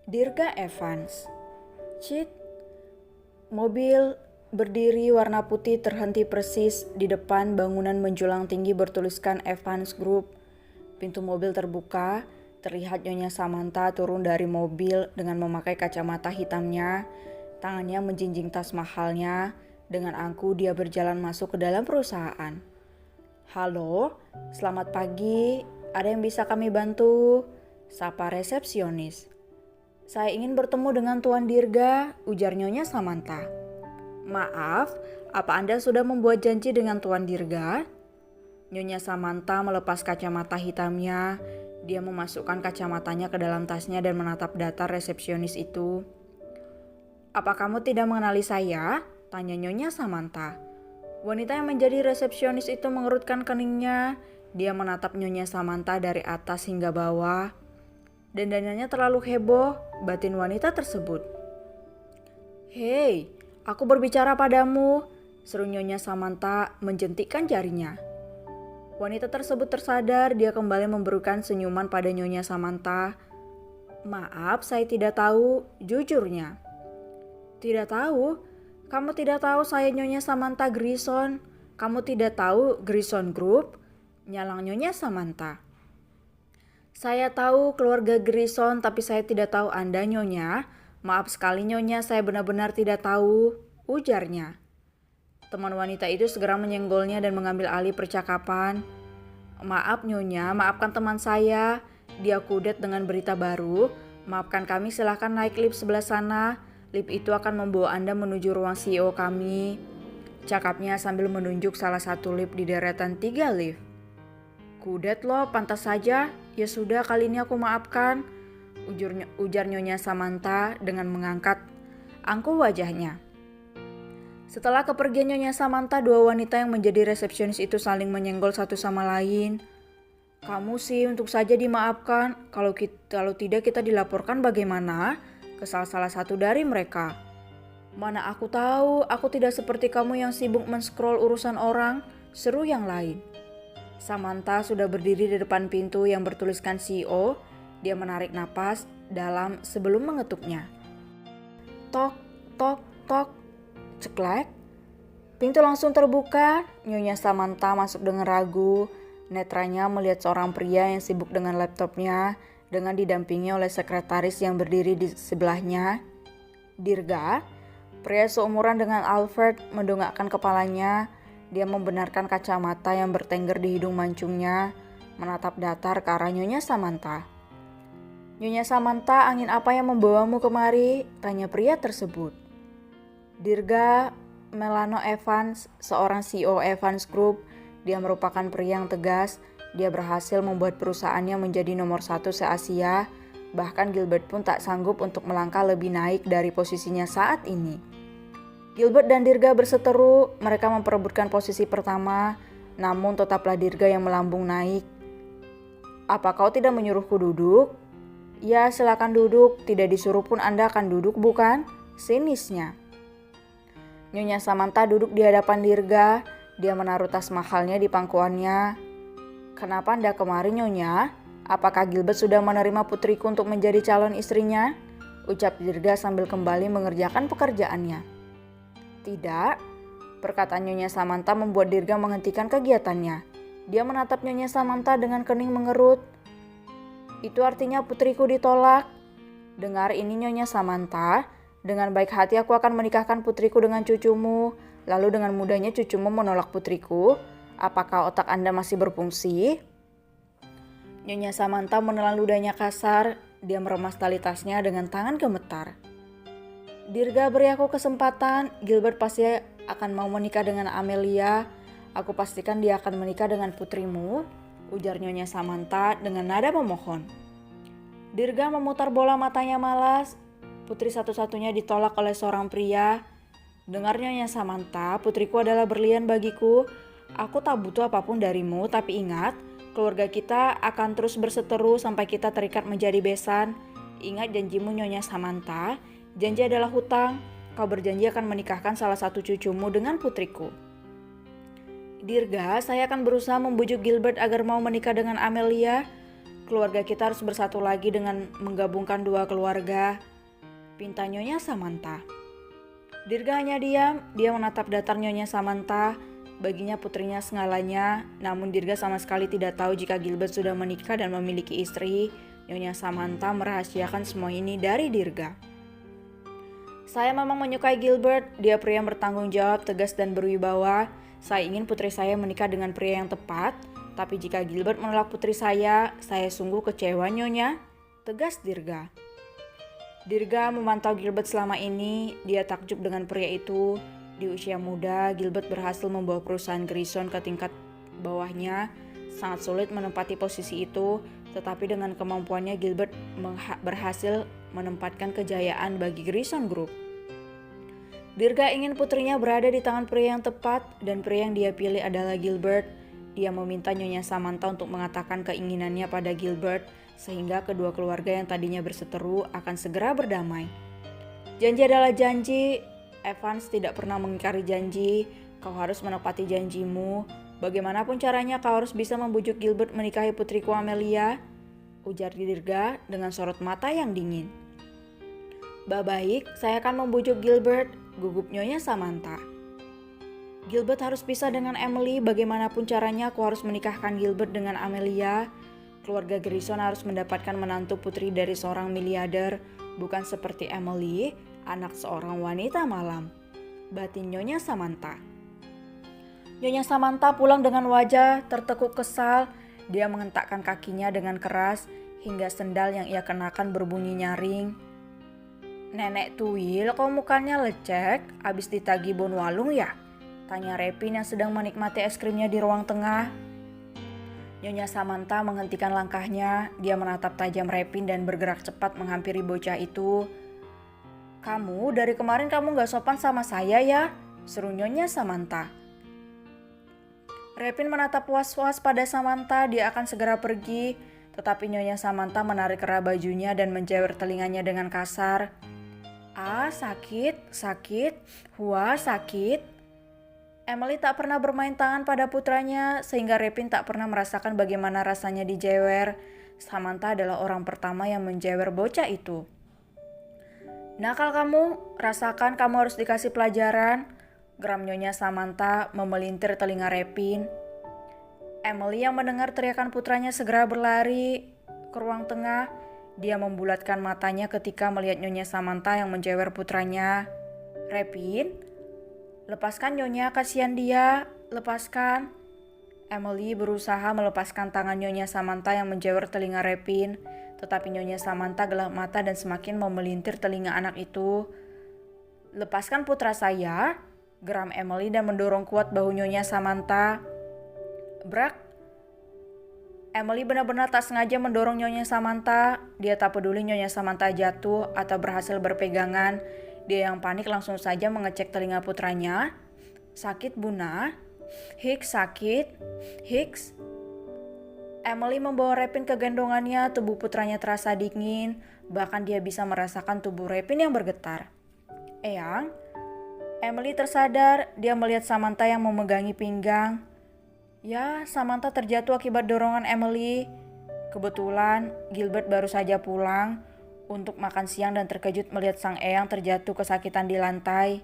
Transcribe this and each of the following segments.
Dirga Evans. Cit, mobil berdiri warna putih terhenti persis di depan bangunan menjulang tinggi bertuliskan Evans Group. Pintu mobil terbuka, terlihat Nyonya Samantha turun dari mobil dengan memakai kacamata hitamnya. Tangannya menjinjing tas mahalnya. Dengan angkuh dia berjalan masuk ke dalam perusahaan. Halo, selamat pagi. Ada yang bisa kami bantu? Sapa resepsionis. Saya ingin bertemu dengan Tuan Dirga, ujar Nyonya Samantha. Maaf, apa Anda sudah membuat janji dengan Tuan Dirga? Nyonya Samantha melepas kacamata hitamnya. Dia memasukkan kacamatanya ke dalam tasnya dan menatap datar resepsionis itu. Apa kamu tidak mengenali saya? Tanya Nyonya Samantha. Wanita yang menjadi resepsionis itu mengerutkan keningnya. Dia menatap Nyonya Samantha dari atas hingga bawah. Dandanannya terlalu heboh, batin wanita tersebut. Hei, aku berbicara padamu, seru Nyonya Samantha menjentikkan jarinya. Wanita tersebut tersadar, dia kembali memberikan senyuman pada Nyonya Samantha. Maaf, saya tidak tahu, jujurnya. Tidak tahu? Kamu tidak tahu saya Nyonya Samantha Grison? Kamu tidak tahu Grison Group? Nyalang Nyonya Samantha. Saya tahu keluarga Grison, tapi saya tidak tahu Anda, Nyonya. Maaf sekali, Nyonya, saya benar-benar tidak tahu, ujarnya. Teman wanita itu segera menyenggolnya dan mengambil alih percakapan. Maaf, Nyonya, maafkan teman saya. Dia kudet dengan berita baru. Maafkan kami, silahkan naik lift sebelah sana. Lift itu akan membawa Anda menuju ruang CEO kami. Cakapnya sambil menunjuk salah satu lift di deretan 3 lift. Kudet loh, pantas saja. Ya sudah, kali ini aku maafkan, ujar Nyonya Samantha dengan mengangkat angkuh wajahnya. Setelah kepergian Nyonya Samantha, dua wanita yang menjadi resepsionis itu saling menyenggol satu sama lain. Kamu sih untuk saja dimaafkan, kalau tidak kita dilaporkan bagaimana? Kesal salah satu dari mereka. Mana aku tahu, aku tidak seperti kamu yang sibuk men-scroll urusan orang, seru yang lain. Samantha sudah berdiri di depan pintu yang bertuliskan CEO. Dia menarik napas dalam sebelum mengetuknya. Tok, tok, tok, ceklek. Pintu langsung terbuka. Nyonya Samantha masuk dengan ragu. Netranya melihat seorang pria yang sibuk dengan laptopnya dengan didampingi oleh sekretaris yang berdiri di sebelahnya. Dirga, pria seumuran dengan Alfred, mendongakkan kepalanya. Dia membenarkan kacamata yang bertengger di hidung mancungnya, menatap datar ke arah Nyonya Samantha. Nyonya Samantha, angin apa yang membawamu kemari? Tanya pria tersebut. Dirga Melano Evans, seorang CEO Evans Group. Dia merupakan pria yang tegas. Dia berhasil membuat perusahaannya menjadi nomor 1 se-Asia. Bahkan Gilbert pun tak sanggup untuk melangkah lebih naik dari posisinya saat ini. Gilbert dan Dirga berseteru, mereka memperebutkan posisi pertama, namun tetaplah Dirga yang melambung naik. Apa kau tidak menyuruhku duduk? Ya, silakan duduk, tidak disuruh pun Anda akan duduk bukan? Sinisnya. Nyonya Samantha duduk di hadapan Dirga, dia menaruh tas mahalnya di pangkuannya. Kenapa Anda kemari, Nyonya? Apakah Gilbert sudah menerima putriku untuk menjadi calon istrinya? Ucap Dirga sambil kembali mengerjakan pekerjaannya. Tidak, perkataan Nyonya Samantha membuat Dirga menghentikan kegiatannya. Dia menatap Nyonya Samantha dengan kening mengerut. Itu artinya putriku ditolak. Dengar ini Nyonya Samantha, dengan baik hati aku akan menikahkan putriku dengan cucumu. Lalu dengan mudahnya cucumu menolak putriku. Apakah otak Anda masih berfungsi? Nyonya Samantha menelan ludahnya kasar. Dia meremas tali tasnya dengan tangan gemetar. Dirga, beri aku kesempatan. Gilbert pasti akan mau menikah dengan Amelia. Aku pastikan dia akan menikah dengan putrimu, ujar Nyonya Samantha dengan nada memohon. Dirga memutar bola matanya malas. Putri satu-satunya ditolak oleh seorang pria. Dengar Nyonya Samantha, putriku adalah berlian bagiku. Aku tak butuh apapun darimu, tapi ingat, Keluarga kita akan terus berseteru sampai kita terikat menjadi besan. Ingat janjimu Nyonya Samantha, janji adalah hutang. Kau berjanji akan menikahkan salah satu cucumu dengan putriku. Dirga, saya akan berusaha membujuk Gilbert agar mau menikah dengan Amelia. Keluarga kita harus bersatu lagi dengan menggabungkan dua keluarga, pinta Nyonya Samantha. Dirga hanya diam, dia menatap datar Nyonya Samantha. Baginya putrinya segalanya, namun Dirga sama sekali tidak tahu jika Gilbert sudah menikah dan memiliki istri. Nyonya Samantha merahasiakan semua ini dari Dirga. Saya memang menyukai Gilbert, dia pria yang bertanggung jawab, tegas dan berwibawa. Saya ingin putri saya menikah dengan pria yang tepat, tapi jika Gilbert menolak putri saya sungguh kecewa Nyonya, tegas Dirga. Dirga memantau Gilbert selama ini, dia takjub dengan pria itu. Di usia muda, Gilbert berhasil membawa perusahaan Grayson ke tingkat bawahnya. Sangat sulit menempati posisi itu, tetapi dengan kemampuannya Gilbert berhasil menempatkan kejayaan bagi Grayson Group. Dirga ingin putrinya berada di tangan pria yang tepat, dan pria yang dia pilih adalah Gilbert. Dia meminta Nyonya Samantha untuk mengatakan keinginannya pada Gilbert, sehingga kedua keluarga yang tadinya berseteru akan segera berdamai. Janji adalah janji. Evans tidak pernah mengingkari janji. Kau harus menepati janjimu. Bagaimanapun caranya kau harus bisa membujuk Gilbert menikahi putriku Amelia, ujar Dirga dengan sorot mata yang dingin. Baik, saya akan membujuk Gilbert, gugup Nyonya Samantha. Gilbert harus pisah dengan Emily, bagaimanapun caranya aku harus menikahkan Gilbert dengan Amelia. Keluarga Grayson harus mendapatkan menantu putri dari seorang miliarder, bukan seperti Emily, anak seorang wanita malam, batin Nyonya Samantha. Nyonya Samantha pulang dengan wajah tertekuk kesal. Dia mengentakkan kakinya dengan keras hingga sendal yang ia kenakan berbunyi nyaring. Nenek Tuil, kok mukanya lecek? Abis ditagih bon walung ya? Tanya Repin yang sedang menikmati es krimnya di ruang tengah. Nyonya Samantha menghentikan langkahnya. Dia menatap tajam Repin dan bergerak cepat menghampiri bocah itu. Kamu, dari kemarin kamu gak sopan sama saya ya? Seru Nyonya Samantha. Repin menatap was-was pada Samantha, dia akan segera pergi. Tetapi Nyonya Samantha menarik kerah bajunya dan menjewer telinganya dengan kasar. Ah, sakit, wah sakit. Emily tak pernah bermain tangan pada putranya, sehingga Repin tak pernah merasakan bagaimana rasanya dijewer. Samantha adalah orang pertama yang menjewer bocah itu. Nakal kamu, rasakan kamu harus dikasih pelajaran, geram Nyonya Samantha memelintir telinga Repin. Emily yang mendengar teriakan putranya segera berlari ke ruang tengah. Dia membulatkan matanya ketika melihat Nyonya Samantha yang menjewer putranya. Repin, lepaskan Nyonya, kasihan dia, lepaskan. Emily berusaha melepaskan tangan Nyonya Samantha yang menjewer telinga Repin. Tetapi Nyonya Samantha gelap mata dan semakin memelintir telinga anak itu. Lepaskan putra saya, geram Emily dan mendorong kuat bahu Nyonya Samantha. Brak. Emily benar-benar tak sengaja mendorong Nyonya Samantha. Dia tak peduli Nyonya Samantha jatuh atau berhasil berpegangan. Dia yang panik langsung saja mengecek telinga putranya. Sakit Bunda? Hicks sakit? Hicks? Emily membawa Repin ke gendongannya, tubuh putranya terasa dingin, bahkan dia bisa merasakan tubuh Repin yang bergetar. Eyang, Emily tersadar, dia melihat Samantha yang memegangi pinggang. Ya, Samantha terjatuh akibat dorongan Emily. Kebetulan, Gilbert baru saja pulang untuk makan siang dan terkejut melihat sang Eyang terjatuh kesakitan di lantai.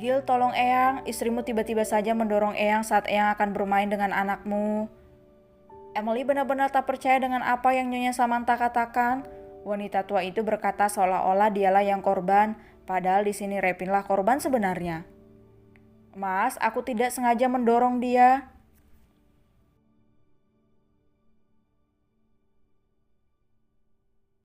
Gil, tolong Eyang, istrimu tiba-tiba saja mendorong Eyang saat Eyang akan bermain dengan anakmu. Emily benar-benar tak percaya dengan apa yang Nyonya Samantha katakan. Wanita tua itu berkata seolah-olah dialah yang korban, padahal di sini Repinlah korban sebenarnya. Mas, aku tidak sengaja mendorong dia.